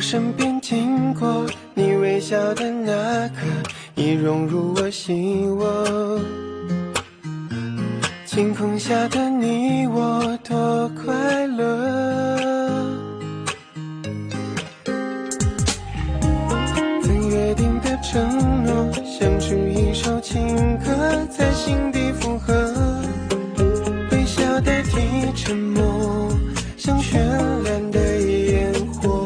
身边经过，你微笑的那刻，已融入我心窝。晴空下的你我多快乐，曾约定的承诺，像出一首情歌，在心底附和。微笑代替沉默，像绚烂的烟火。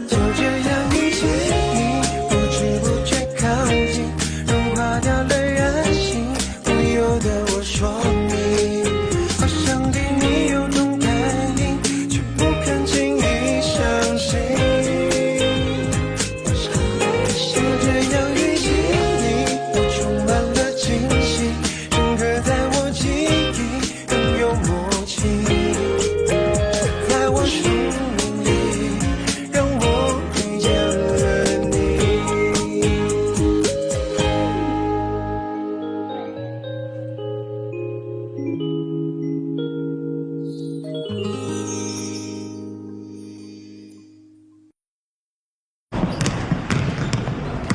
就这样遇见你，不知不觉靠近，融化掉了任性，不由得我说你，好想对你有种感应，却不肯轻易相信。就这样遇见你，我充满了惊喜，深刻在我记忆，更有默契，在我生命里，让我遇见了你。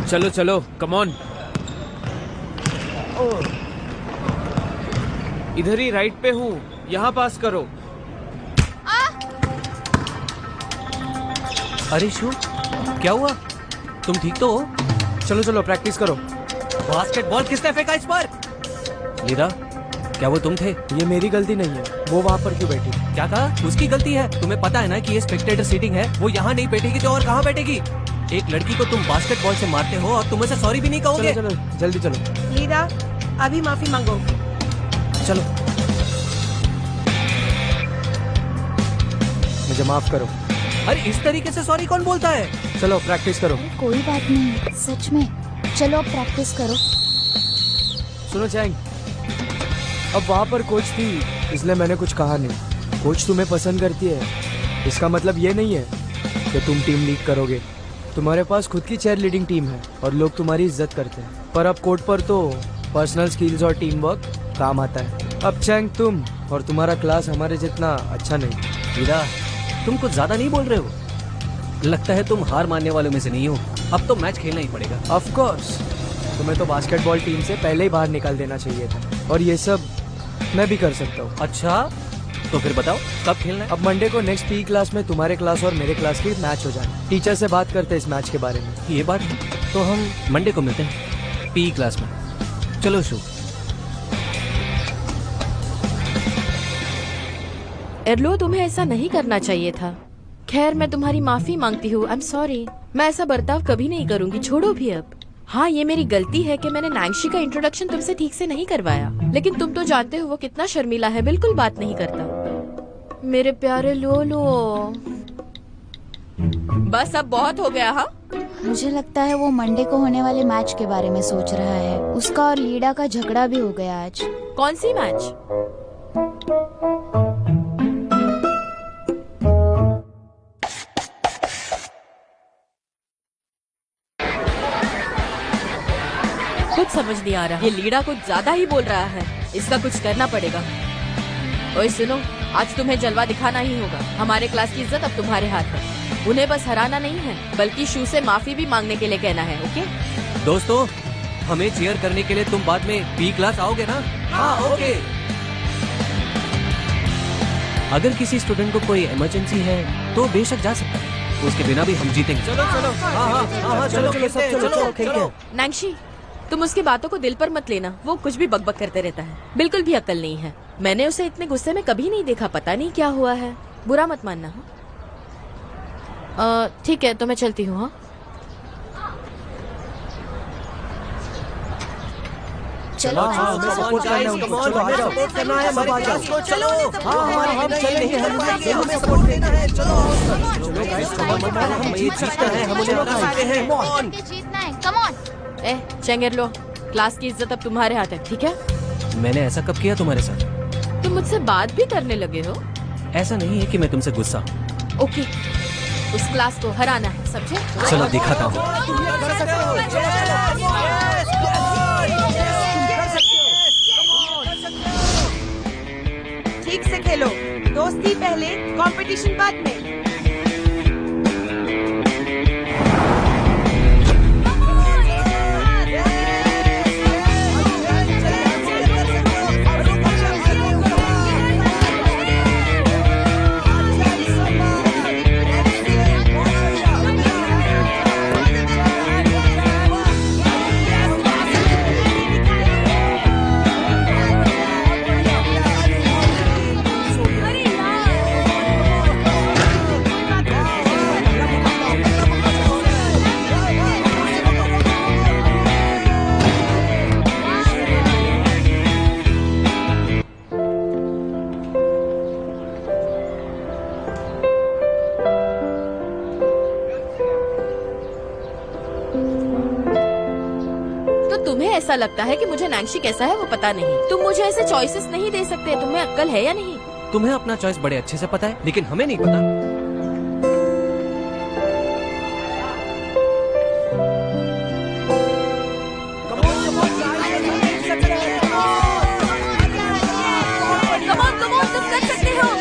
चलो चलो come on. इधर ही राइट पे हूँ, यहाँ पास करो। अरे शू, क्या हुआ? तुम ठीक तो हो? चलो चलो प्रैक्टिस करो। बास्केटबॉल किसने फेंका इस पर? लीरा, क्या वो तुम थे? ये मेरी गलती नहीं है, वो वहाँ पर क्यों बैठी? क्या कहा? उसकी गलती है। तुम्हें पता है ना कि ये स्पेक्टेटर सीटिंग है, वो यहाँ नहीं बैठेगी तो और कहाँ बैठेगी? एक लड़की को तुम बास्केटबॉल से मारते हो और तुम उसे सॉरी भी नहीं कहोगे? चलो चलो जल्दी चलो। लीरा, अभी माफी मांगो। चलो मुझे माफ करो। अरे इस तरीके से सॉरी कौन बोलता है? चलो प्रैक्टिस करो। कोई बात नहीं, सच में। चलो अब प्रैक्टिस करो। सुनो चैंग, अब वहाँ पर कोच थी इसलिए मैंने कुछ कहा नहीं। कोच तुम्हें पसंद करती है, इसका मतलब ये नहीं है कि तुम टीम लीड करोगे। तुम्हारे पास खुद की चेयर लीडिंग टीम है और लोग तुम्हारी इज्जत करते हैं, पर अब कोर्ट पर तो पर्सनल स्किल्स और टीम वर्क काम आता है। अब चैंग तुम और तुम्हारा क्लास हमारे जितना अच्छा नहीं। लीरा, तुम कुछ ज्यादा नहीं बोल रहे हो? लगता है तुम हार मानने वालों में से नहीं हो। अब तो मैच खेलना ही पड़ेगा। ऑफ कोर्स, तुम्हें तो बास्केटबॉल टीम से पहले ही बाहर निकाल देना चाहिए था, और ये सब मैं भी कर सकता हूँ। अच्छा, तो फिर बताओ कब खेलना है? अब मंडे को नेक्स्ट पी क्लास में तुम्हारे क्लास और मेरे क्लास की मैच हो जाए। टीचर से बात करते हैं इस मैच के बारे में। ये बात है, तो हम मंडे को मिलते हैं पी क्लास में। चलो शू। एर्लो, तुम्हें ऐसा नहीं करना चाहिए था। खैर, मैं तुम्हारी माफी मांगती हूँ। I am sorry. मैं ऐसा बर्ताव कभी नहीं करूंगी, छोड़ो भी अब। हाँ, ये मेरी गलती है कि मैंने नांगशी का इंट्रोडक्शन तुमसे ठीक से नहीं करवाया, लेकिन तुम तो जानते हो वो कितना शर्मीला है, बिल्कुल बात नहीं करता। मेरे प्यारे लोलो, बस अब बहुत हो गया। हाँ, मुझे लगता है वो मंडे को होने वाले मैच के बारे में सोच रहा है। उसका और लीडा का झगड़ा भी हो गया आज। कौन सी मैच? कुछ समझ नहीं आ रहा। ये लीडा कुछ ज्यादा ही बोल रहा है, इसका कुछ करना पड़ेगा। ओए सुनो, आज तुम्हें जलवा दिखाना ही होगा। हमारे क्लास की इज्जत अब तुम्हारे हाथ है। उन्हें बस हराना नहीं है, बल्कि शू से माफी भी मांगने के लिए कहना है। ओके दोस्तों, हमें चीयर करने के लिए तुम बाद में पी क्लास आओगे ना? हाँ ओके। अगर किसी स्टूडेंट को कोई इमरजेंसी है तो बेशक जा सकता है, उसके बिना भी हम जीतेंगे। चलो चलो, हाँ चलो चलो। नांगशी, तुम उसकी बातों को दिल पर मत लेना। वो कुछ भी बकबक करते रहता है, बिल्कुल भी अक्ल नहीं है। मैंने उसे इतने गुस्से में कभी नहीं देखा, पता नहीं क्या हुआ है। बुरा मत मानना। ठीक है, तो मैं चलती हूँ। हाँ, चलो हमें सपोर्ट करना है, हमें सपोर्ट करना है हमारे क्लास को। चलो हम चलेंगे, हमें सपोर्ट देना है। चलो हम ये जीतना है, हम उन्हें हरा सकते हैं। जीतना है, कम ऑन। ए चेंगेरलो, क्लास की इज्जत अब तुम्हारे हाथ है, ठीक है? मैंने ऐसा कब किया तुम्हारे साथ? तुम मुझसे बात भी करने लगे हो? ऐसा नहीं है कि मैं तुमसे गुस्सा हूँ। ओके, उस क्लास को हराना है, समझे? चलो दिखाता हूँ। ठीक से खेलो। दोस्ती पहले, कंपटीशन बाद में। तुम्हें ऐसा लगता है कि मुझे नैंशी कैसा है वो पता नहीं। तुम मुझे ऐसे चॉइसेस नहीं दे सकते। तुम्हें अक्ल है या नहीं? तुम्हें अपना चॉइस बड़े अच्छे से पता है, लेकिन हमें नहीं पता। कम ऑन, तुम कर सकते हो।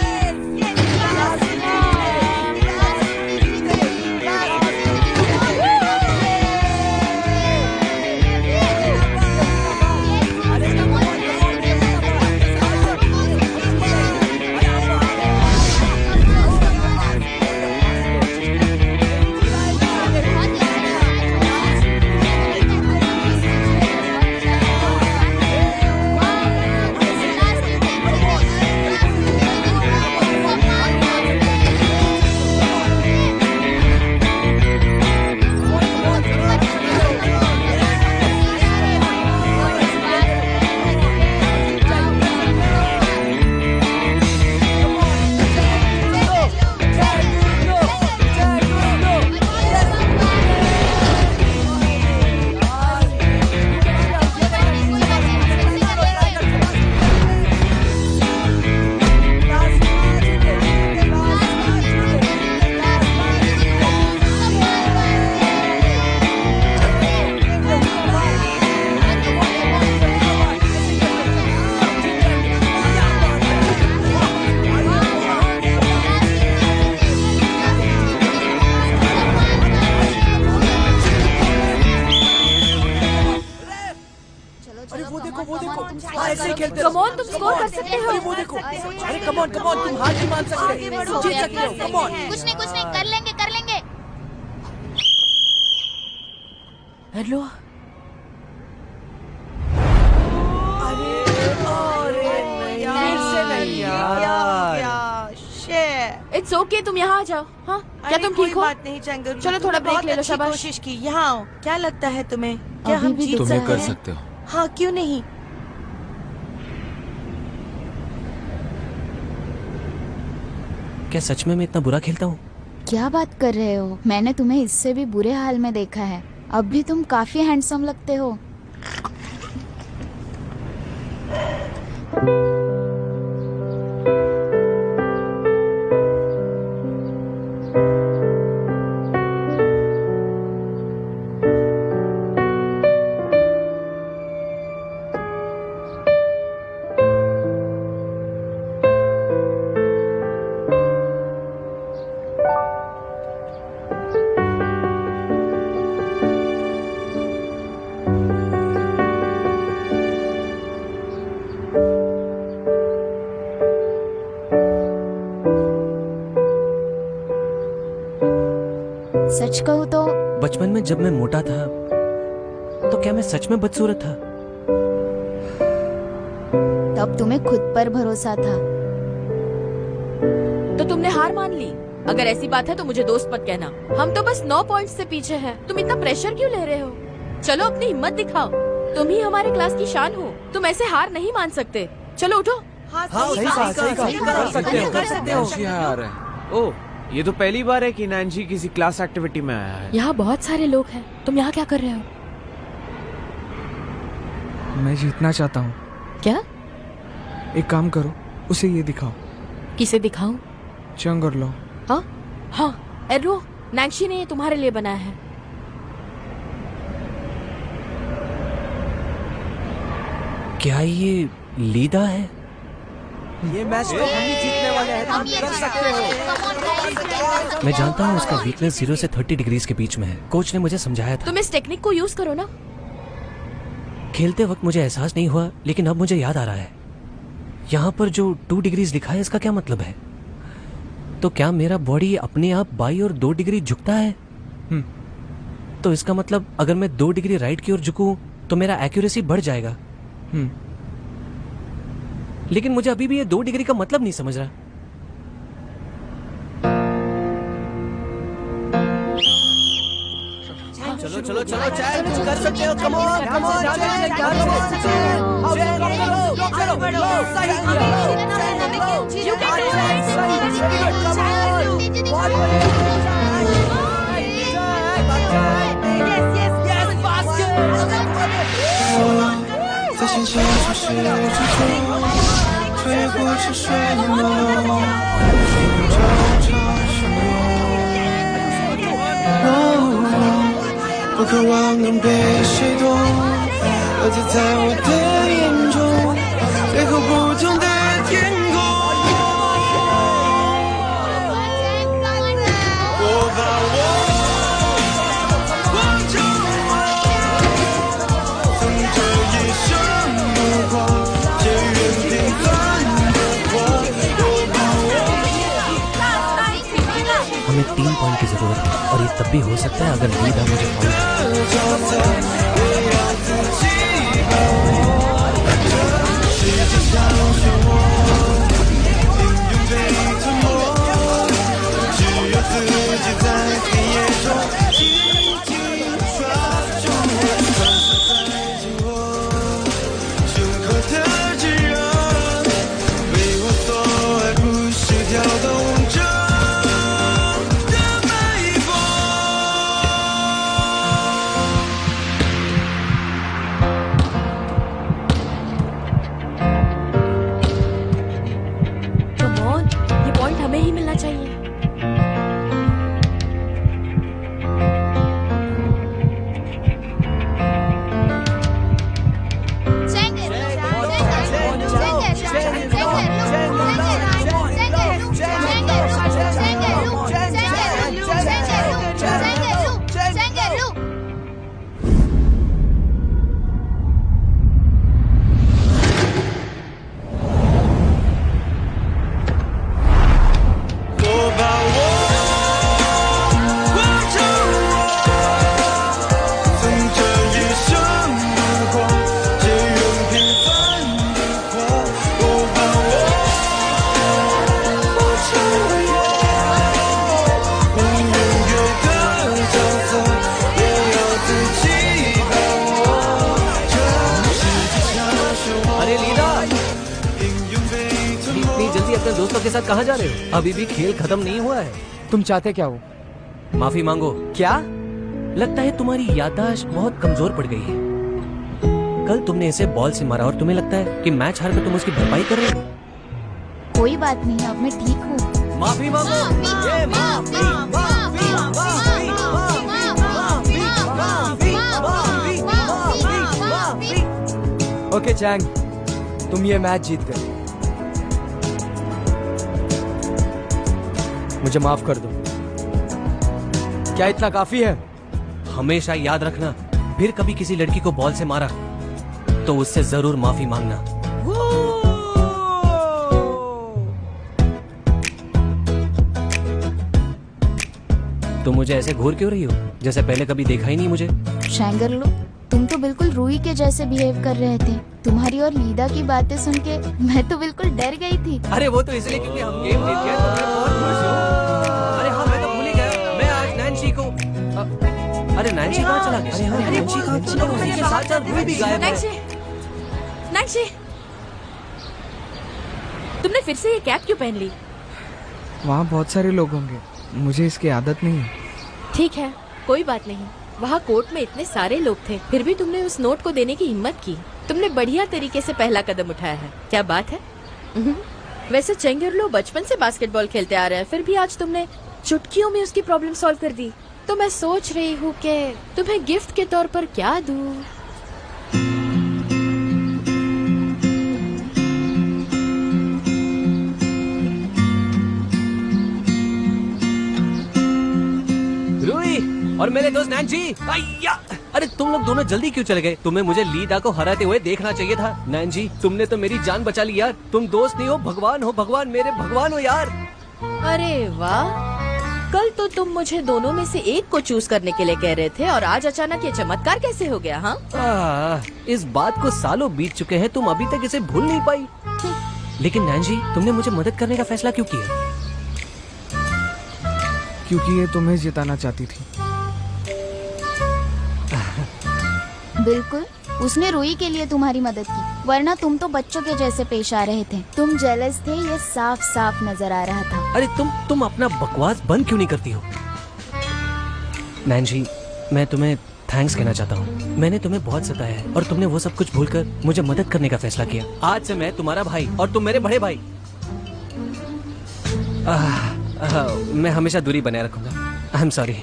कम ऑन, तुम स्कोर कर सकते हो। वो देखो, अरे कम ऑन, तुम हार नहीं मान सकते, जीत सकते हो, कम ऑन। कुछ नहीं, कर लेंगे। हेलो, इट्स ओके, तुम यहाँ आ जाओ। हाँ, क्या तुम ठीक हो? बात नहीं चंगरू, चलो थोड़ा ब्रेक ले लो, शाबाश। कोशिश की, यहाँ आओ। क्या लगता है तुम्हें, क्या हम जीत सकते हैं? तुम्हें कर सकते हो। हाँ, क्यों नहीं। क्या सच में मैं इतना बुरा खेलता हूँ? क्या बात कर रहे हो? मैंने तुम्हें इससे भी बुरे हाल में देखा है। अब भी तुम काफी हैंडसम लगते हो। सच कहूँ तो बचपन में जब मैं मोटा था तो क्या मैं सच में बदसूरत था? तब तुम्हें खुद पर भरोसा था। तो तुमने हार मान ली। अगर ऐसी बात है तो मुझे दोस्त मत कहना। हम तो बस 9 पॉइंट्स से पीछे हैं। तुम इतना प्रेशर क्यों ले रहे हो? चलो अपनी हिम्मत दिखाओ। तुम ही हमारे क्लास की शान हो। तुम ऐसे हार नहीं मान सकते। चलो उठो। हाँ, सही कहा। कर सकते हो। नैंशी आ रहा है। ओह, ये तो पहली बार है कि नैंशी किसी क्लास एक्टिविटी में आया है। यहाँ बहुत सारे लोग हैं। तुम यहाँ क्या कर रहे हो? मैं जीतना चाहता हूँ। क्या? एक काम करो, उसे ये दिखाओ। किसे दिखाऊं? चंग और लो। हाँ हाँ, एरो, नैंशी ने ये तुम्हारे लिए बनाया है। क्या ये लीदा है? ये मैच तो हम ही जीतने वाले हैं, तुम कर सकते हो। मैं जानता हूँ उसका वीकनेस 0 से 30 डिग्रीज के बीच में है। कोच ने मुझे समझाया था। तुम इस टेक्निक को यूज करो ना। खेलते वक्त मुझे एहसास नहीं हुआ, लेकिन अब मुझे याद आ रहा है। यहाँ पर जो 2 डिग्रीज लिखा है, इसका क्या मतलब है? तो क्या मेरा बॉडी अपने आप बाई और 2 डिग्री झुकता है? तो इसका मतलब अगर मैं 2 डिग्री राइट की ओर झुकूं तो मेरा एक्यूरेसी बढ़ जाएगा। लेकिन मुझे अभी भी ये 2 डिग्री का मतलब नहीं समझ रहा। चलो चलो चलो चैन, तुम कर सकते हो। कम ऑन कम ऑन चैन,在心情潮湿之中，穿越过沉睡的朦胧，寻找着什么？我渴望能被谁懂，而它在我的眼中，背后不同的天空。我把我化成曾这一生目光，借缘平凡的光。我把हमें 3 पॉइंट की जरूरत है, और ये तब भी हो सकता है अगर लीडा मुझे फाउल दोस्तों के साथ कहाँ जा रहे हो? अभी भी खेल खत्म नहीं हुआ है। तुम चाहते क्या हो? माफी मांगो। क्या? लगता है तुम्हारी याददाश्त बहुत कमजोर पड़ गई है। कल तुमने इसे बॉल से मारा और तुम्हें लगता है कि मैच हार कर तुम उसकी भरपाई कर रहे हो। कोई बात नहीं, अब मैं ठीक हूँ। माफी मांगो। ये माफी माफी ओके चैंग, तुम ये मैच जीत गए। मुझे माफ कर दो। क्या इतना काफी है? हमेशा याद रखना, फिर कभी किसी लड़की को बॉल से मारा तो उससे जरूर माफी मांगना। तुम मुझे ऐसे घूर क्यों रही हो, जैसे पहले कभी देखा ही नहीं मुझे? शैंगरलू, तुम तो बिल्कुल रूही के जैसे बिहेव कर रहे थे। तुम्हारी और लीदा की बातें सुन के मैं तो बिल्कुल डर गई थी। अरे वो तो इसलिए क्योंकि हम गेम जीत गए, तो मैं बहुत खुश हूँ। अरे हाँ, मैं तो भूल ही गया, मैं आज नैन्सी को अरे नैन्सी कहाँ चला गया? अरे नैन्सी कहाँ चला गया? उसी के साथ साथ रूही भी गायब है। नैन्सी, तुमने फिर से ये कैप क्यों पहन ली? वहाँ बहुत सारे लोग होंगे, मुझे इसकी आदत नहीं है। ठीक है, कोई बात नहीं। वहाँ कोर्ट में इतने सारे लोग थे, फिर भी तुमने उस नोट को देने की हिम्मत की। तुमने बढ़िया तरीके से पहला कदम उठाया है। क्या बात है? वैसे चेंगरलो बचपन से बास्केटबॉल खेलते आ रहे हैं, फिर भी आज तुमने चुटकियों में उसकी प्रॉब्लम सॉल्व कर दी। तो मैं सोच रही हूँ कि तुम्हें गिफ्ट के तौर पर क्या दूँ। और मेरे दोस्त नैन्सी। अय्या! अरे तुम लोग दोनों जल्दी क्यों चले गए? तुम्हें मुझे लीडा को हराते हुए देखना चाहिए था। नैन्सी, तुमने तो मेरी जान बचा ली यार। तुम दोस्त नहीं हो, भगवान हो। भगवान, मेरे भगवान हो यार। अरे वाह, कल तो तुम मुझे दोनों में से एक को चूज करने के लिए कह रहे थे और आज अचानक ये चमत्कार कैसे हो गया? हाँ, इस बात को सालों बीत चुके हैं, तुम अभी तक इसे भूल नहीं पाई। लेकिन नैन्सी, तुमने मुझे मदद करने का फैसला क्यों किया? क्योंकि ये तुम्हें जिताना चाहती थी। बिल्कुल, उसने रूही के लिए तुम्हारी मदद की, वरना तुम तो बच्चों के जैसे पेश आ रहे थे। तुम जेलस थे, ये साफ साफ नजर आ रहा था। अरे तुम अपना बकवास बंद क्यों नहीं करती हो? नैन्सी, मैं तुम्हें थैंक्स कहना चाहता हूँ। मैंने तुम्हें बहुत सताया है और तुमने वो सब कुछ भूलकर मुझे मदद करने का फैसला किया। आज से मैं तुम्हारा भाई और तुम मेरे बड़े भाई। मैं हमेशा दूरी बनाए रखूंगा। I am sorry.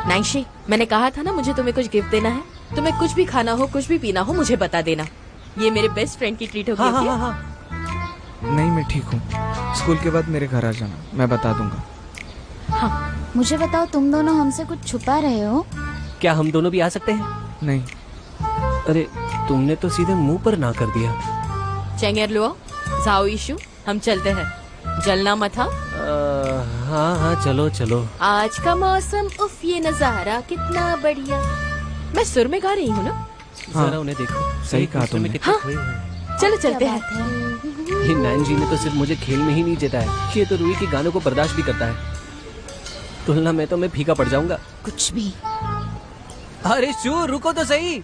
नैन्सी, मैंने कहा था ना मुझे तुम्हें कुछ गिफ्ट देना है। तुम्हें कुछ भी खाना हो, कुछ भी पीना हो, मुझे बता देना। ये मेरे बेस्ट फ्रेंड की ट्रीट होगी। हाँ, हाँ, हाँ, हाँ। नहीं, मैं ठीक हूँ। स्कूल के बाद मेरे घर आ जाना, मैं बता दूंगा। हाँ, मुझे बताओ, तुम दोनों हमसे कुछ छुपा रहे हो? क्या हम दोनों भी आ सकते हैं? नहीं। अरे तुमने तो सीधे मुंह पर ना कर दिया। चेंगर लो, जाओ इशू, हम चलते हैं। जलना मत। हाँ, हाँ हाँ, चलो चलो। आज का मौसम, उफ, ये नजारा कितना बढ़िया। मैं सुर में गा रही हूँ ना? हाँ। जरा उन्हें देखो, सही एक कहा दूसरे में तुमने। कितने हाँ। खोए हुए हैं। चलो चलते क्या हैं। बात है? ये नैन्सी ने तो सिर्फ मुझे खेल में ही नहीं जीता है, ये तो रूही के गानों को बर्दाश्त भी करता है। तुलना में तो मैं फीका पड़ जाऊंगा। कुछ भी। अरे शू, रुको तो सही।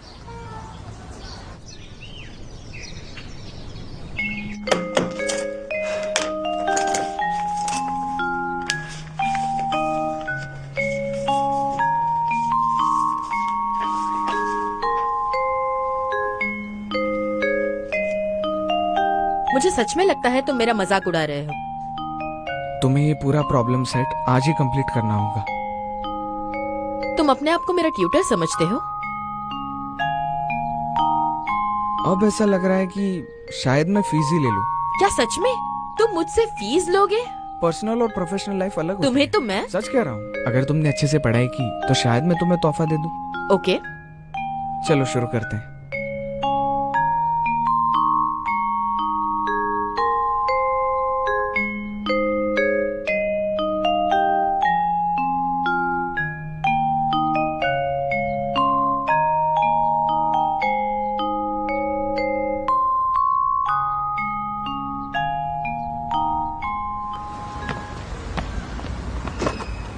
मुझे सच में लगता है तुम मेरा मजाक उड़ा रहे हो। तुम्हें ये पूरा प्रॉब्लम सेट आज ही कंप्लीट करना होगा। तुम अपने आप को मेरा ट्यूटर समझते हो? अब ऐसा लग रहा है कि शायद मैं फीस ही ले लूं। क्या सच में तुम मुझसे फीस लोगे? पर्सनल और प्रोफेशनल लाइफ अलग होती तुम्हें है। तो मैं। सच कह रहा हूँ, अगर तुमने अच्छे से पढ़ाई की तो शायद मैं तुम्हें तोहफा दे दूं। ओके, चलो शुरू करते हैं।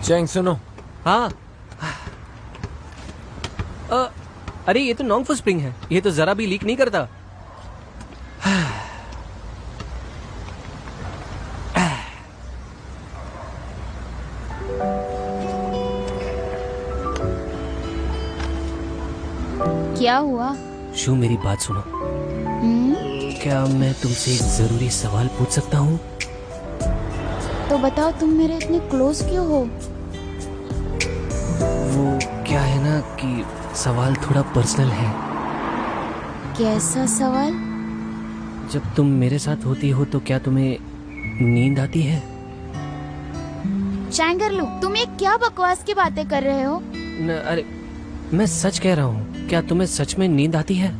चैंग, सुनो। हाँ। अरे ये तो नोंगफू स्प्रिंग है, ये तो जरा भी लीक नहीं करता। क्या हुआ? शू, मेरी बात सुनो। क्या मैं तुमसे एक जरूरी सवाल पूछ सकता हूँ? तो बताओ, तुम मेरे इतने क्लोज क्यों हो? वो क्या है ना कि सवाल थोड़ा पर्सनल है। कैसा सवाल? जब तुम मेरे साथ होती हो तो क्या तुम्हें नींद आती है? चैंगरलू, तुम ये क्या बकवास की बातें कर रहे हो? अरे मैं सच कह रहा हूँ, क्या तुम्हें सच में नींद आती है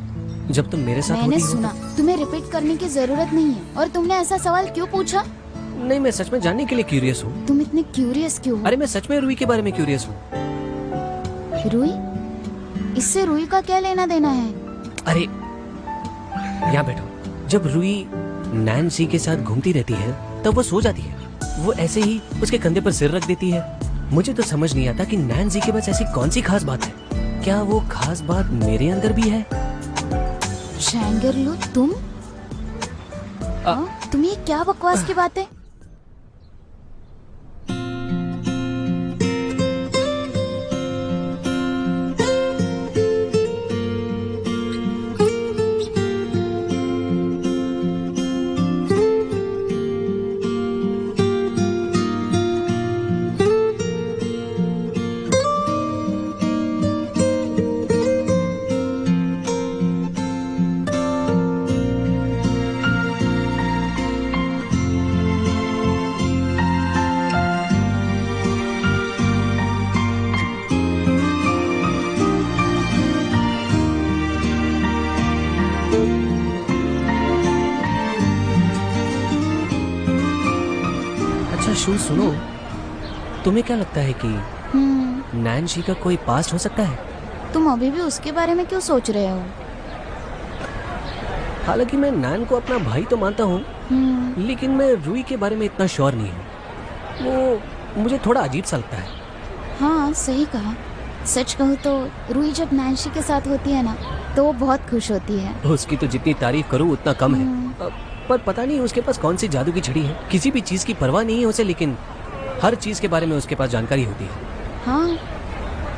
जब तुम मेरे साथ मैंने होती हो? सुना, तुम्हें रिपीट करने की जरूरत नहीं है। और तुमने ऐसा सवाल क्यों पूछा? नहीं, मैं सच में जानने के लिए क्यूरियस हूँ। तुम इतने क्यूरियस क्यों हो? अरे मैं सच में रूही के बारे में क्यूरियस हूँ। रूही? इससे रूही का क्या लेना देना है? अरे यहाँ बैठो। जब रूही नैन्सी के साथ घूमती रहती है तब वो सो जाती है, वो ऐसे ही उसके कंधे पर सिर रख देती है। मुझे तो समझ नहीं आता कि नैन्सी के पास ऐसी कौन सी खास बात है। क्या वो खास बात मेरे अंदर भी है? चैंगरलू, तुम? तुम ये क्या बकवास की बात है? अच्छा शू सुनो, तुम्हें क्या लगता है कि नैन्सी का कोई पास्ट हो सकता है? तुम अभी भी उसके बारे में क्यों सोच रहे हो? हालांकि मैं नैन को अपना भाई तो मानता हूँ, लेकिन मैं रूही के बारे में इतना श्योर नहीं हूँ। वो मुझे थोड़ा अजीब सा लगता है। हाँ सही कहा। सच कहूँ तो रूही जब नैन्सी के साथ होती है ना तो वो बहुत खुश होती है। उसकी तो जितनी तारीफ करूँ उतना कम है। पर पता नहीं उसके पास कौन सी जादू की छड़ी है। किसी भी चीज की परवाह नहीं है उसे, लेकिन हर चीज के बारे में उसके पास जानकारी होती है। हाँ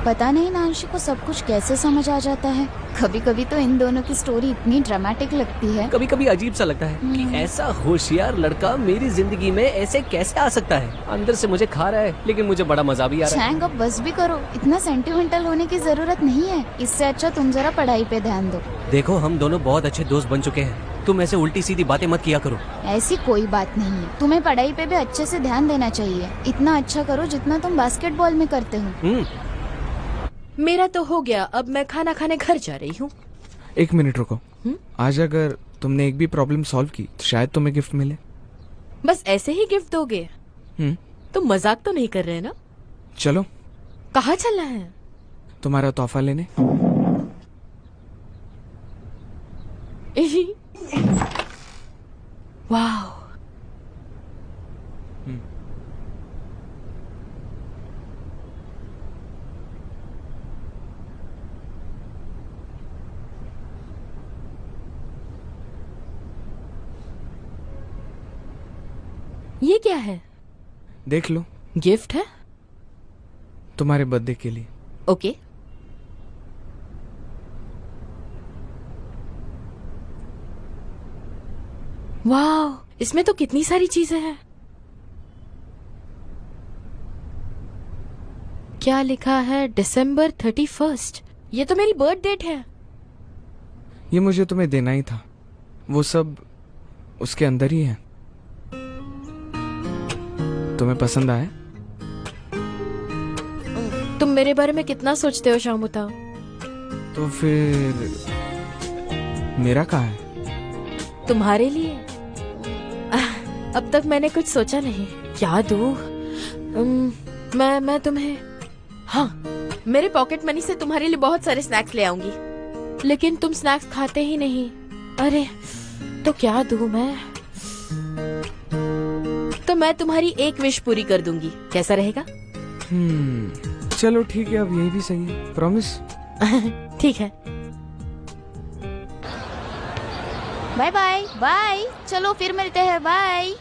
पता नहीं नैन्सी को सब कुछ कैसे समझ आ जाता है। कभी कभी तो इन दोनों की स्टोरी इतनी ड्रामेटिक लगती है। कभी कभी अजीब सा लगता है कि ऐसा होशियार लड़का मेरी जिंदगी में ऐसे कैसे आ सकता है। अंदर से मुझे खा रहा है, लेकिन मुझे बड़ा मजा भी आ रहा है। चैंग अब बस भी करो, इतना सेंटिमेंटल होने की जरूरत नहीं है। इससे अच्छा तुम जरा पढ़ाई पे ध्यान दो। देखो हम दोनों बहुत अच्छे दोस्त बन चुके हैं, तुम ऐसे उल्टी सीधी बातें मत किया करो। ऐसी कोई बात नहीं है, तुम्हें पढ़ाई पे भी अच्छे से ध्यान देना चाहिए। इतना अच्छा करो जितना तुम बास्केटबॉल में करते हो। मेरा तो हो गया, अब मैं खाना खाने घर जा रही हूँ। एक मिनट रुको। आज अगर तुमने एक भी प्रॉब्लम सॉल्व की तो शायद तुम्हें गिफ्ट मिले। बस ऐसे ही गिफ्ट दोगे? तुम मजाक तो नहीं कर रहे ना? चलो। कहाँ चलना है? तुम्हारा तोहफा लेने। वाह, ये क्या है? देख लो। गिफ्ट है? तुम्हारे बर्थडे के लिए। ओके। वाह, इसमें तो कितनी सारी चीजें हैं। क्या लिखा है? December 31st। ये तो मेरी बर्थ डेट है। ये मुझे तुम्हें देना ही था, वो सब उसके अंदर ही है। तुम्हें पसंद आया? तुम मेरे बारे में कितना सोचते हो शामुता? तो फिर मेरा कहाँ है? तुम्हारे लिए अब तक मैंने कुछ सोचा नहीं। क्या दूं? मैं तुम्हें, हाँ, मेरे पॉकेट मनी से तुम्हारे लिए बहुत सारे स्नैक्स ले आऊंगी, लेकिन तुम स्नैक्स खाते ही नहीं। अरे तो क्या दूं मैं? तो मैं तुम्हारी एक विश पूरी कर दूंगी, कैसा रहेगा? चलो ठीक है, अब यही भी सही है। प्रॉमिस? ठीक है। Bye bye. बाय, चलो फिर मिलते हैं। बाय।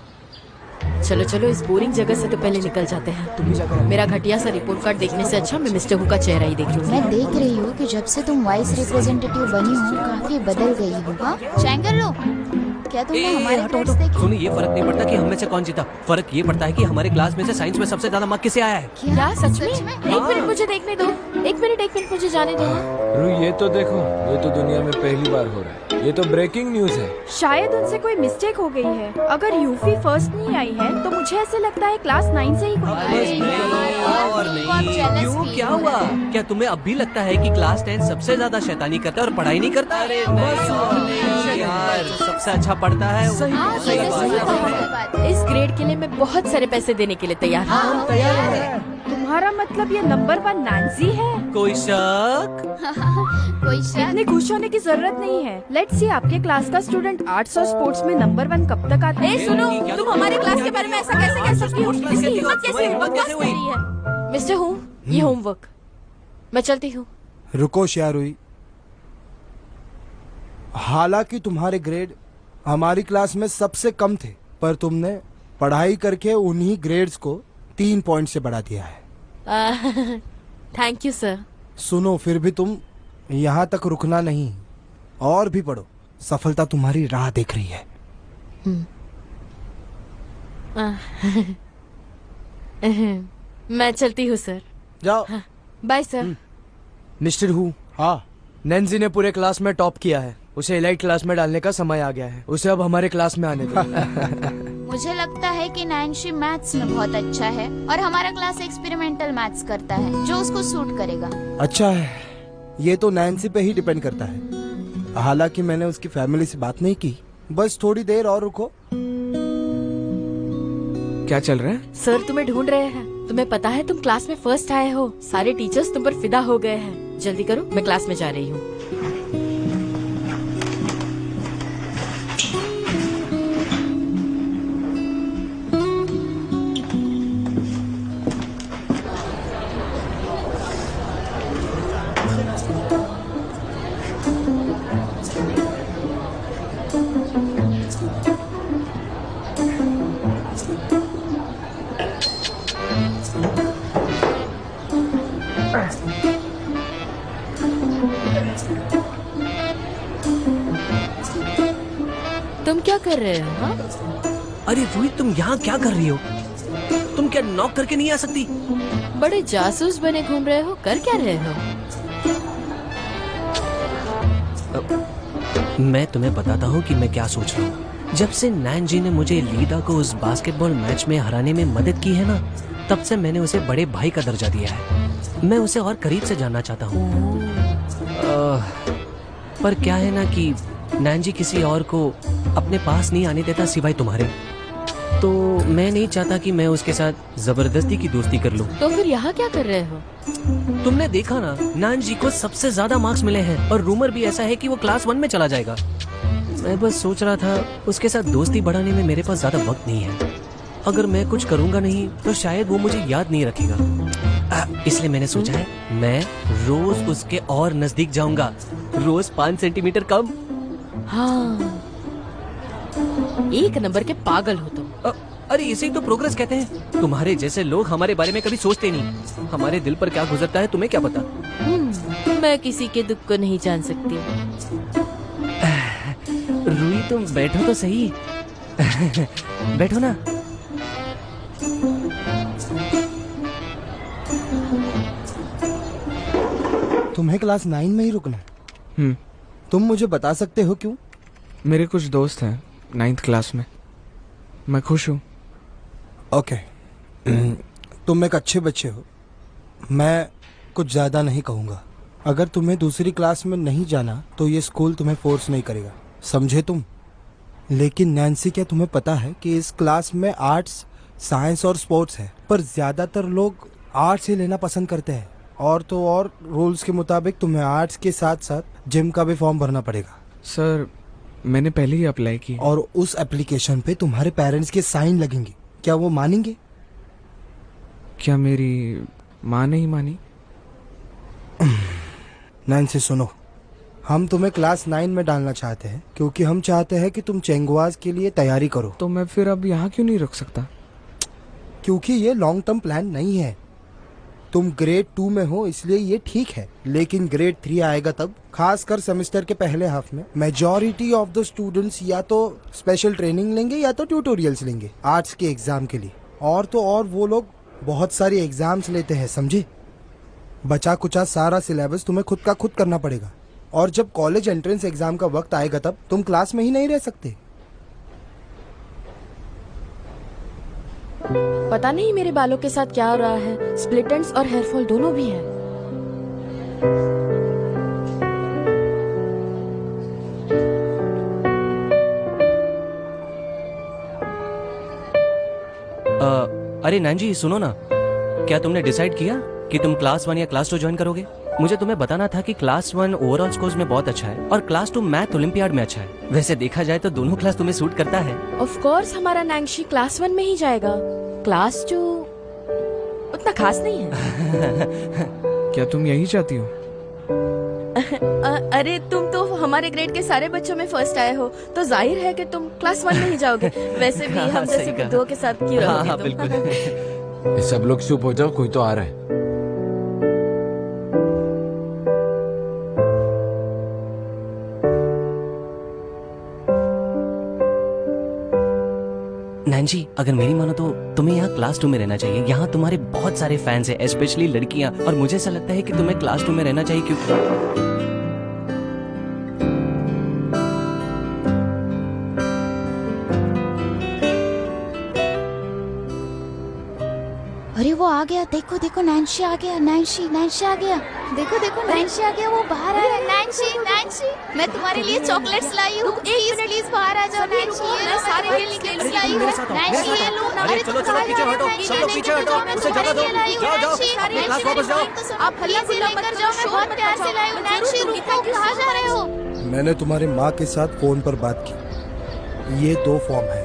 चलो चलो, इस बोरिंग जगह से तो पहले निकल जाते हैं। मेरा घटिया सा रिपोर्ट कार्ड देखने से अच्छा मैं मिस्टर हु का चेहरा ही देख लूंगी। मैं देख रही हूँ कि जब से तुम वाइस रिप्रेजेंटेटिव बनी हो काफी बदल गई हो। हाँ चैंगर लो, क्या तुमने हमारे ग्रेड्स देखे? सुनो, ये फर्क नहीं पड़ता कि हम में से कौन जीता, फर्क ये पड़ता है कि हमारे क्लास में से साइंस में सबसे ज्यादा मार्क किसे आया है। क्या सच में? एक मिनट मुझे देखने दो। एक मिनट मुझे जाने दो। रूही, ये तो देखो, ये तो दुनिया में पहली बार हो रहा है। ये तो ब्रेकिंग न्यूज है। शायद उनसे कोई मिस्टेक हो गई है। अगर यूफी फर्स्ट नहीं आई है तो मुझे ऐसे लगता है क्लास 9 से ही कोई और नहीं, क्यों, क्या हुआ? क्या तुम्हें अब भी लगता है कि क्लास 10 सबसे ज्यादा शैतानी करता है और पढ़ाई नहीं करता? अरे यार, सबसे अच्छा पढ़ता है। इस ग्रेड के लिए मैं बहुत सारे पैसे देने के लिए तैयार हूँ। तुम्हारा मतलब ये नंबर 1 नैन्सी है? कोई शक? कोई शक? इतने खुश होने की जरूरत नहीं है। लेट्स सी आपके क्लास का स्टूडेंट आर्ट्स और स्पोर्ट्स में नंबर 1 कब तक आता है? सुनो, तुम हमारे क्लास के बारे में ऐसा कैसे कह सकती हो? इसकी हिम्मत कैसे हुई? मिस्टर हूँ, ये होमवर्क। मैं चलती हूँ। रुको श्यारुई, हालांकि तुम्हारे ग्रेड हमारी क्लास में सबसे कम थे, पर तुमने पढ़ाई करके उन्हीं ग्रेड्स को 3 पॉइंट से बढ़ा दिया है। Thank you sir. सुनो, फिर भी तुम यहाँ तक रुकना नहीं, और भी पढ़ो। सफलता तुम्हारी राह देख रही है। मैं चलती हूँ सर। जाओ। Bye sir. मिस्टर हु, हाँ, नैन्सी ने पूरे क्लास में टॉप किया है। उसे एलाइट क्लास में डालने का समय आ गया है। उसे अब हमारे क्लास में आने दो। मुझे लगता है कि नैन्सी मैथ्स में बहुत अच्छा है और हमारा क्लास एक्सपेरिमेंटल मैथ्स करता है जो उसको सूट करेगा। अच्छा है, ये तो नैन्सी पे ही डिपेंड करता है। हालांकि मैंने उसकी फैमिली से बात नहीं की। बस थोड़ी देर और रुको। क्या चल रहा है? सर तुम्हें ढूंढ रहे हैं। तुम्हें पता है तुम क्लास में फर्स्ट आए हो। सारे टीचर्स तुम पर फिदा हो गए हैं। जल्दी करो, मैं क्लास में जा रही हूँ। तुम क्या कर रहे हो? हाँ? अरे रूही, तुम यहाँ क्या कर रही हो? तुम क्या नॉक करके नहीं आ सकती? बड़े जासूस बने घूम रहे हो। कर क्या रहे हो? मैं तुम्हें बताता हूँ कि मैं क्या सोच रहा हूँ। जब से नैन जी ने मुझे लीदा को उस बास्केटबॉल मैच में हराने में मदद की है ना, तब से मैंने उसे बड़े भाई का दर्जा दिया है। मैं उसे और करीब से जानना चाहता हूँ। पर क्या है ना कि नैन जी किसी और को अपने पास नहीं आने देता सिवाय तुम्हारे। तो मैं नहीं चाहता कि मैं उसके साथ जबरदस्ती की दोस्ती कर लूं। तो फिर यहाँ क्या कर रहे हो? तुमने देखा ना, नैन जी को सबसे ज्यादा मार्क्स मिले हैं और रूमर भी ऐसा है कि वो क्लास 1 में चला जाएगा। मैं बस सोच रहा था उसके साथ दोस्ती बढ़ाने में मेरे पास ज्यादा वक्त नहीं है। अगर मैं कुछ करूंगा नहीं तो शायद वो मुझे याद नहीं रखेगा। इसलिए मैंने सोचा है मैं रोज उसके और नजदीक जाऊंगा, रोज 5 सेंटीमीटर कम। हाँ, एक नंबर के पागल हो तुम। अरे इसे ही तो प्रोग्रेस कहते हैं। तुम्हारे जैसे लोग हमारे बारे में कभी सोचते नहीं। हमारे दिल पर क्या गुजरता है तुम्हें क्या पता? मैं किसी के दुख को नहीं जान सकती। रूही, तुम बैठो तो सही। बैठो ना। तुम्हें क्लास 9 में ही रुकना है? तुम मुझे बता सकते हो क्यों? मेरे कुछ दोस्त हैं 9th क्लास में। मैं खुश हूँ। ओके, तुम एक अच्छे बच्चे हो। मैं कुछ ज्यादा नहीं कहूँगा। अगर तुम्हें दूसरी क्लास में नहीं जाना तो ये स्कूल तुम्हें फोर्स नहीं करेगा, समझे तुम? लेकिन नैन्सी, क्या तुम्हें पता है कि इस क्लास में आर्ट्स, साइंस और स्पोर्ट्स है, पर ज्यादातर लोग आर्ट्स ही लेना पसंद करते हैं। और तो और रूल्स के मुताबिक तुम्हें आर्ट्स के साथ साथ जिम का भी फॉर्म भरना पड़ेगा। सर, मैंने पहले ही अप्लाई की। और उस एप्लीकेशन पे तुम्हारे पेरेंट्स के साइन लगेंगे। क्या वो मानेंगे? क्या मेरी माँ नहीं मानी? नैन्सी सुनो, हम तुम्हें क्लास 9 में डालना चाहते हैं क्योंकि हम चाहते हैं कि तुम चेंगुआज के लिए तैयारी करो। तो मैं फिर अब यहाँ क्यों नहीं रुक सकता? क्योंकि ये लॉन्ग टर्म प्लान नहीं है। तुम ग्रेड 2 में हो इसलिए ये ठीक है, लेकिन ग्रेड 3 आएगा तब, खासकर सेमेस्टर के पहले हाफ में, मेजॉरिटी ऑफ द स्टूडेंट्स या तो स्पेशल ट्रेनिंग लेंगे या तो ट्यूटोरियल्स लेंगे आर्ट्स के एग्जाम के लिए। और तो और वो लोग बहुत सारी एग्जाम्स लेते हैं, समझे? बचा कुचा सारा सिलेबस तुम्हें खुद का खुद करना पड़ेगा। और जब कॉलेज एंट्रेंस एग्जाम का वक्त आएगा तब तुम क्लास में ही नहीं रह सकते। पता नहीं मेरे बालों के साथ क्या हो रहा है। स्प्लिट एंड्स और हेयर फॉल दोनों भी है। अरे नैन जी, सुनो ना, क्या तुमने डिसाइड किया कि तुम क्लास 1 या क्लास 2 ज्वाइन करोगे? मुझे तुम्हें बताना था कि क्लास 1 ओवरऑल स्कोर्स में बहुत अच्छा है और क्लास 2 मैथ ओलंपियाड में अच्छा है। वैसे देखा जाए तो दोनों क्लास तुम्हें सूट करता है। ऑफ कोर्स हमारा नैंगशी क्लास 1 में ही जाएगा। क्लास 2 उतना खास नहीं है। क्या तुम यही चाहती हो? अरे तुम तो हमारे ग्रेड के सारे बच्चों में फर्स्ट आए हो, तो जाहिर है कि तुम क्लास 1 में ही जाओगे। वैसे भी हम जैसे बुद्धों के साथ क्यों रहोगे तुम? ये सब लोग चुप हो जाओ, कोई तो आ रहा है। नैन जी, अगर मेरी मानो तो तुम्हें यहाँ क्लास 2 में रहना चाहिए। यहाँ तुम्हारे बहुत सारे फैंस हैं, स्पेशली लड़कियाँ, और मुझे ऐसा लगता है कि तुम्हें क्लास 2 में रहना चाहिए क्योंकि अरे वो आ गया, देखो देखो नैन्सी आ गया, नैन्सी आ गया, देखो देखो नैन्सी आ गया, वो बाहर आ रहा है। नैन्सी मैं तुम्हारे लिए चॉकलेट्स लाई हूँ, प्लीज बाहर आ जाओ नैन्सी, ये सारे गिफ्ट्स लाई हूँ नैन्सी, ये लो। अरे चलो चलो पीछे हटो, सब लोग पीछे हटो, उसे जगह दो, जाओ क्लास वापस जाओ। आप हल्ला गुल्ला मत करो, मैं बहुत प्यार से लाई हूँ। नैन्सी रुको, कहाँ जा रहे हो? मैंने तुम्हारी माँ के साथ फोन पर बात की। ये 2 फॉर्म है,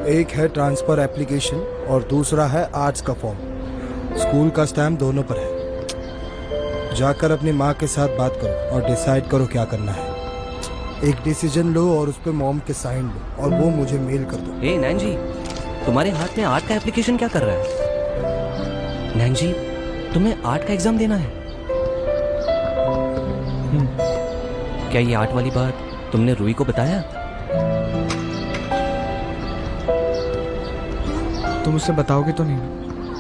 एक है ट्रांसफर एप्लीकेशन और दूसरा है आर्ट्स का फॉर्म। स्कूल का स्टैम्प दोनों पर है। जाकर अपनी माँ के साथ बात करो और डिसाइड करो क्या करना है। एक डिसीजन लो और उस पर मॉम के साइन लो और वो मुझे मेल कर दो। ए नैन जी, तुम्हारे हाथ में आर्ट का एप्लीकेशन क्या कर रहा है? नैन जी, तुम्हें आर्ट का एग्जाम देना है? क्या ये आर्ट वाली बात तुमने रूही को बताया? तुम उससे बताओगे तो नहीं,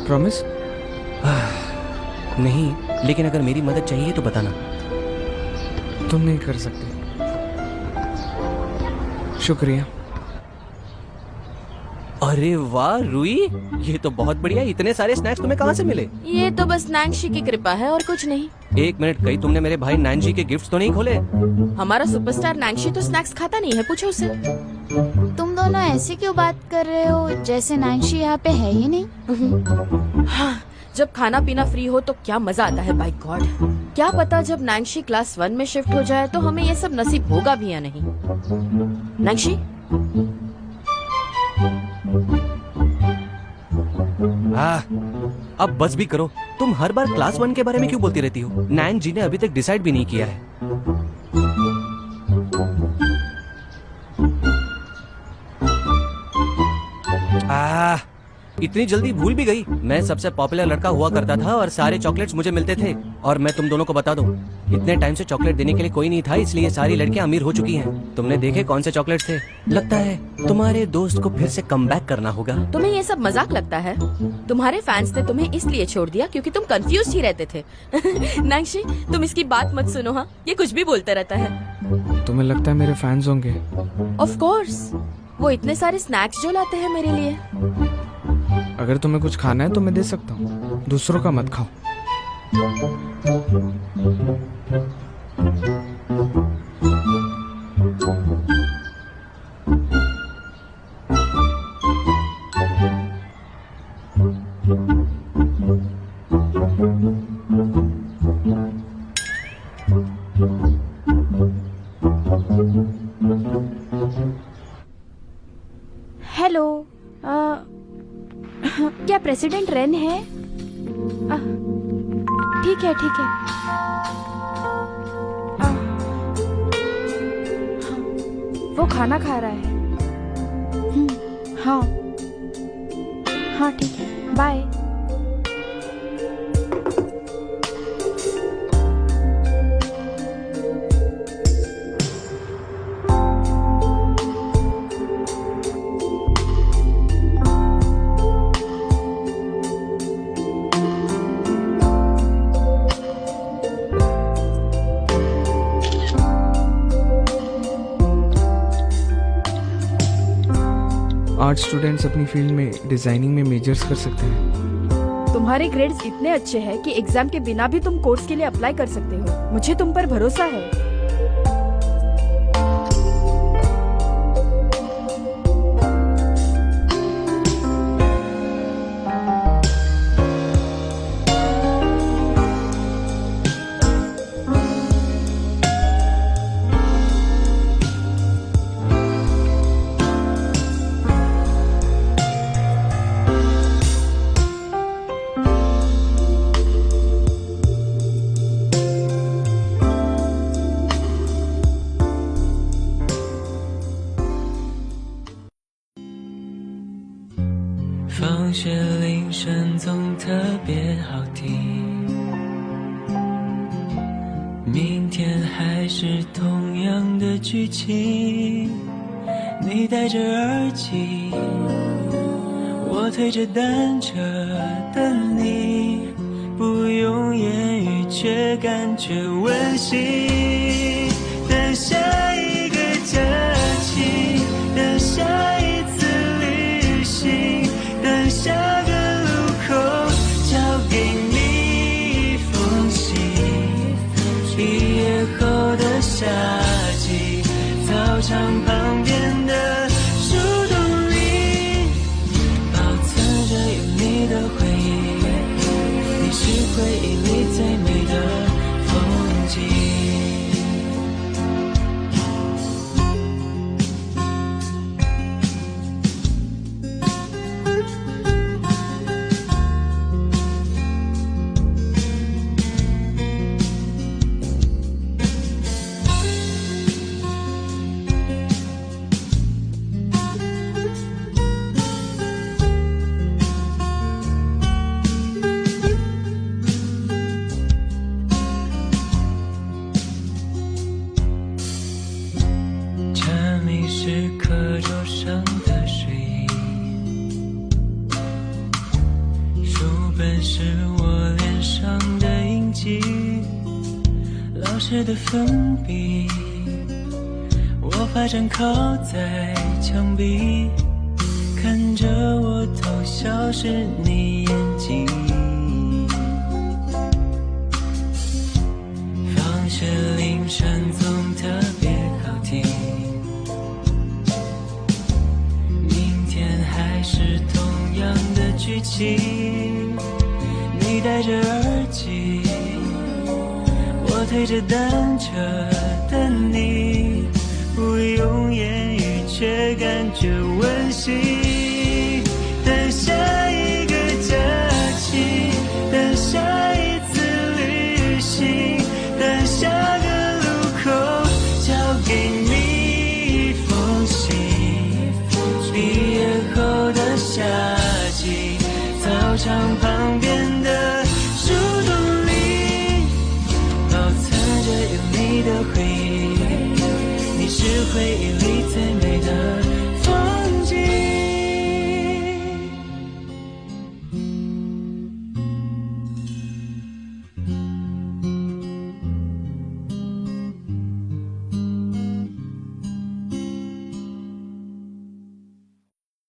प्रॉमिस? नहीं, लेकिन अगर मेरी मदद चाहिए तो बताना। तुम नहीं कर सकते। शुक्रिया। अरे वाह रूही, ये तो बहुत बढ़िया। इतने सारे स्नैक्स तुम्हें कहाँ से मिले? ये तो बस नैन्सी की कृपा है और कुछ नहीं। एक मिनट, कहीं तुमने मेरे भाई नैन्सी के गिफ्ट्स तो नहीं खोले? हमारा सुपरस्टार नैन्सी तो स्नैक्स खाता नहीं है, पूछो उसे। तुम दोनों ऐसे क्यों बात कर रहे हो जैसे नैन्सी यहाँ पे है ही नहीं? हाँ, जब खाना पीना फ्री हो तो क्या मजा आता है, बाय गॉड। क्या पता जब नैन्सी क्लास 1 में शिफ्ट हो जाए तो हमें ये सब नसीब होगा भी या नहीं। नैन्सी, अब बस भी करो। तुम हर बार क्लास 1 के बारे में क्यों बोलती रहती हो? नैन जी ने अभी तक डिसाइड भी नहीं किया है। इतनी जल्दी भूल भी गई। मैं सबसे पॉपुलर लड़का हुआ करता था और सारे चॉकलेट्स मुझे मिलते थे। और मैं तुम दोनों को बता दूं, इतने टाइम से चॉकलेट देने के लिए कोई नहीं था, इसलिए सारी लड़कियां अमीर हो चुकी हैं। तुमने देखे कौन से चॉकलेट्स थे? लगता है तुम्हारे दोस्त को फिर से कमबैक करना होगा। तुम्हें ये सब मजाक लगता है? तुम्हारे फैंस ने तुम्हें इसलिए छोड़ दिया क्योंकि तुम कंफ्यूज ही रहते थे। नैन्सी, तुम इसकी बात मत सुनो। हाँ, ये कुछ भी बोलता रहता है। तुम्हें लगता है मेरे फैंस होंगे? ऑफ कोर्स, वो इतने सारे स्नैक्स जो लाते हैं मेरे लिए। अगर तुम्हें कुछ खाना है तो मैं दे सकता हूँ, दूसरों का मत खाओ। हेलो, क्या प्रेसिडेंट रेन है? ठीक है ठीक है। वो खाना खा रहा है। हाँ हाँ ठीक है, बाय। आर्ट स्टूडेंट्स अपनी फील्ड में डिजाइनिंग में मेजर्स कर सकते हैं। तुम्हारे ग्रेड्स इतने अच्छे हैं कि एग्जाम के बिना भी तुम कोर्स के लिए अप्लाई कर सकते हो। मुझे तुम पर भरोसा है।放学铃声总特别好听，明天还是同样的剧情。你戴着耳机，我推着单车等你，不用言语却感觉温馨。等下一个假期，等下一次旅行，等下个路口时的粉笔，我发站靠在墙壁，看着我偷笑时你眼睛。放学铃声总特别好听，明天还是同样的剧情。你戴着耳机，我推着单车等你，不用言语却感觉温馨。等下一个假期，等下一次旅行，等下个路口交给你一封信。毕业后的夏季，操场旁边的树洞里，保存着有你的回忆。你是回忆里